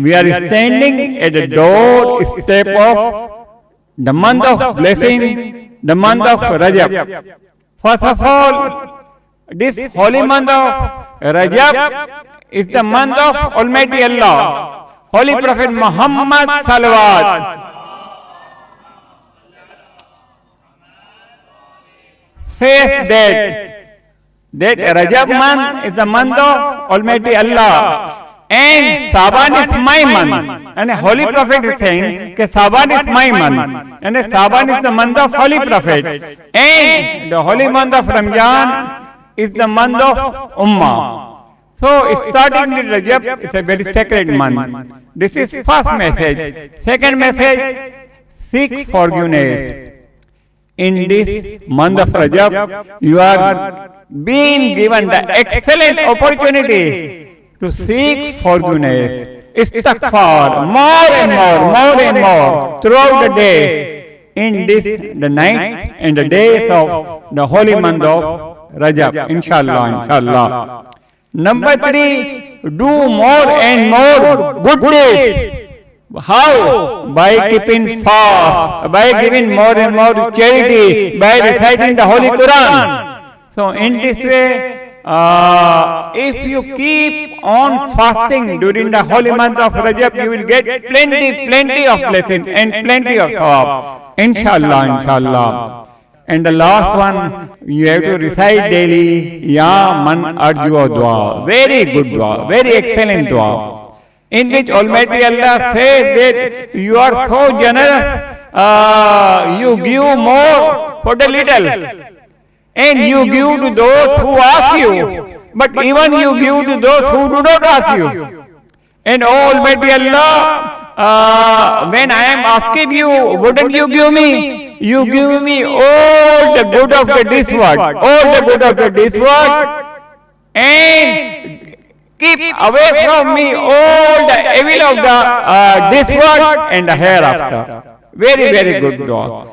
we are standing at the doorstep of the month of blessing, the month of Rajab. First of all, this holy month of Rajab is the month of Almighty Allah. Holy Prophet Muhammad Salawat says that Rajab month is the month of Almighty Allah. And Saban is my month. And Holy Prophet is saying that Saban is my month. And Saban is the month of Holy Prophet. And the holy month of Ramadan is the month of Ummah. So starting with Rajab is a very sacred month. This is first message. Second message, seek forgiveness. In this month of Rajab, you are being given the excellent opportunity to seek forgiveness, istighfar, more and more throughout the day, in this, the night and the days of the holy month of Rajab, inshallah. Number 3, do more and more good deeds. How? By keeping fast, by giving more and more charity, by reciting the Holy Quran. So in this way, if you keep on fasting during the holy month of Rajab, you will get plenty of blessings and plenty of thawab. Inshallah. And the last one, you have to recite daily, Ya Man Arju Dua. Very good dua, very excellent dua. In which Almighty Allah says that you are so generous, you give more for the little. And you give to those who ask you, but even you give to those who do not ask you. And Almighty Allah, when I am asking you, wouldn't you give me? You give me all the good of this world, and keep away from me all the evil of this world and the hereafter. Very good dua.